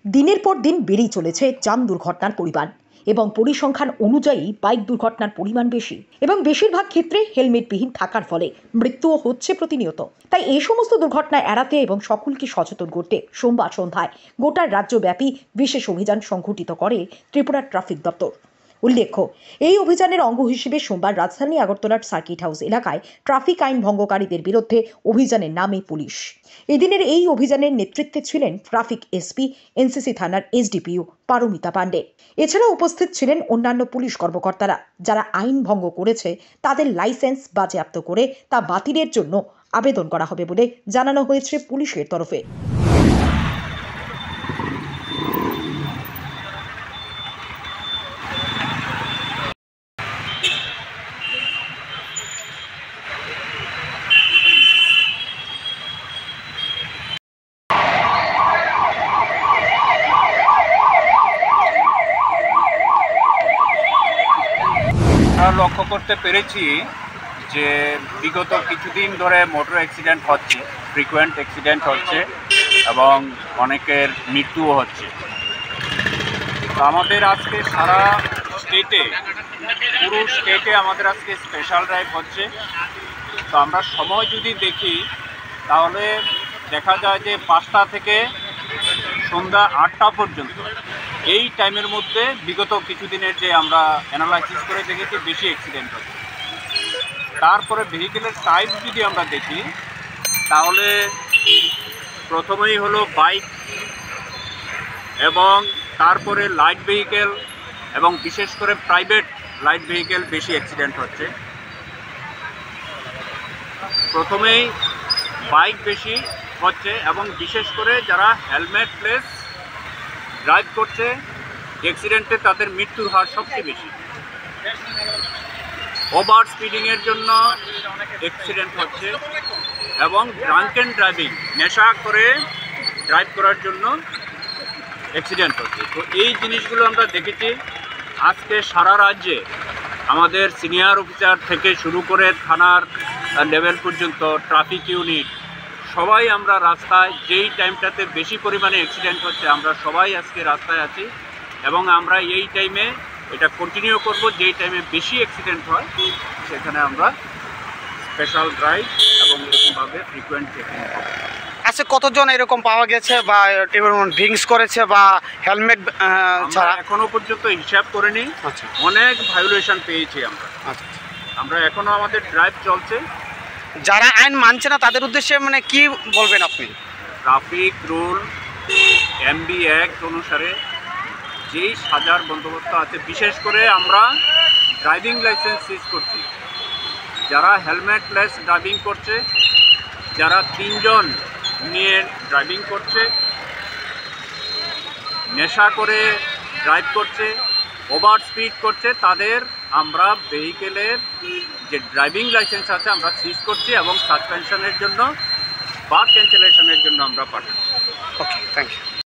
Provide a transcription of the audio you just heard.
দিনের পর দিন বেড়েই চলেছে যান দুর্ঘটনার পরিমাণ এবং পরিসংখ্যান অনুযায়ী বাইক দুর্ঘটনার পরিমাণ বেশি এবং বেশিরভাগ ক্ষেত্রে হেলমেটবিহীন থাকার ফলে মৃত্যুও হচ্ছে প্রতিনিয়ত। তাই এই সমস্ত দুর্ঘটনা এড়াতে এবং সকলকে সচেতন করতে সোমবার সন্ধ্যায় গোটা রাজ্যব্যাপী বিশেষ অভিযান সংঘটিত করে ত্রিপুরা ট্রাফিক দপ্তর। উল্লেখ্য, এই অভিযানের অঙ্গ হিসেবে সোমবার রাজধানী আগরতলার সার্কিট হাউস এলাকায় ট্রাফিক আইন ভঙ্গকারীদের বিরুদ্ধে অভিযানের নামে পুলিশ। এদিনের এই অভিযানের নেতৃত্বে ছিলেন ট্রাফিক এসপি, এনসিসি থানার এসডিপিও পারমিতা পাণ্ডে। এছাড়া উপস্থিত ছিলেন অন্যান্য পুলিশ কর্মকর্তারা। যারা আইন ভঙ্গ করেছে তাদের লাইসেন্স বাজেয়াপ্ত করে তা বাতিলের জন্য আবেদন করা হবে বলে জানানো হয়েছে পুলিশের তরফে। লক্ষ্য করতে পেরেছি যে বিগত কিছুদিন ধরে মোটর অ্যাক্সিডেন্ট হচ্ছে, ফ্রিকুয়েন্ট অ্যাক্সিডেন্ট হচ্ছে এবং অনেকের মৃত্যুও হচ্ছে। তো আমাদের আজকে সারা স্টেটে, পুরো স্টেটে আমাদের আজকে স্পেশাল ড্রাইভ হচ্ছে। তো আমরা সময় যদি দেখি তাহলে দেখা যায় যে 5টা থেকে সন্ধ্যা 8টা পর্যন্ত এই টাইমের মধ্যে বিগত কিছুদিনের যে আমরা অ্যানালাইসিস করে দেখেছি বেশি অ্যাক্সিডেন্ট হচ্ছে। তারপরে ভেহিকেলের টাইপ যদি আমরা দেখি তাহলে প্রথমেই হলো বাইক এবং তারপরে লাইট ভেহিকেল এবং বিশেষ করে প্রাইভেট লাইট ভেহিকেল বেশি অ্যাক্সিডেন্ট হচ্ছে। প্রথমেই বাইক বেশি হচ্ছে এবং বিশেষ করে যারা হেলমেটলেস ড্রাইভ করছে অ্যাক্সিডেন্টে তাদের মৃত্যুর হার সবচেয়ে বেশি। ওভার স্পিডিংয়ের জন্য অ্যাক্সিডেন্ট হচ্ছে এবং ড্রাঙ্কেন ড্রাইভিং, নেশা করে ড্রাইভ করার জন্য অ্যাক্সিডেন্ট হচ্ছে। তো এই জিনিসগুলো আমরা দেখেছি আজকে সারা রাজ্যে। আমাদের সিনিয়র অফিসার থেকে শুরু করে থানার লেভেল পর্যন্ত ট্রাফিক ইউনিট সবাই আমরা রাস্তায়, যেই টাইমটাতে বেশি পরিমাণে অ্যাক্সিডেন্ট হচ্ছে আমরা সবাই আজকে রাস্তায় আছি এবং আমরা এই টাইমে এটা কন্টিনিউ করব। যেই টাইমে বেশি অ্যাক্সিডেন্ট হয় সেখানে আমরা স্পেশাল ড্রাইভ এবং এরকমভাবে ফ্রিকুয়েন্ট চেকিং করব। আচ্ছা, কতজন এরকম পাওয়া গেছে বা ড্রিঙ্কস করেছে বা হেলমেট ছাড়া? এখনো পর্যন্ত হিসাব করিনি। আচ্ছা, অনেক ভায়োলেশন পেয়েছি আমরা। আচ্ছা, আমরা এখনো আমাদের ড্রাইভ চলছে। যারা আইন মানছে না তাদের উদ্দেশ্যে মানে কি বলবেন আপনি? ট্রাফিক রুল MB অ্যাক্ট অনুসারে যেই সাজার বন্দোবস্ত আছে, বিশেষ করে আমরা ড্রাইভিং লাইসেন্স সিজ করছি। যারা হেলমেটলেস ড্রাইভিং করছে, যারা 3 জন নিয়ে ড্রাইভিং করছে, নেশা করে ড্রাইভ করছে, ওভার স্পিড করছে, তাদের আমরা ভেহিকেলের যে ড্রাইভিং লাইসেন্স আছে আমরা সিজ করছি এবং সাসপেনশনের জন্য বা ক্যান্সেলেশনের জন্য আমরা পাঠাচ্ছি। ওকে, থ্যাংক ইউ।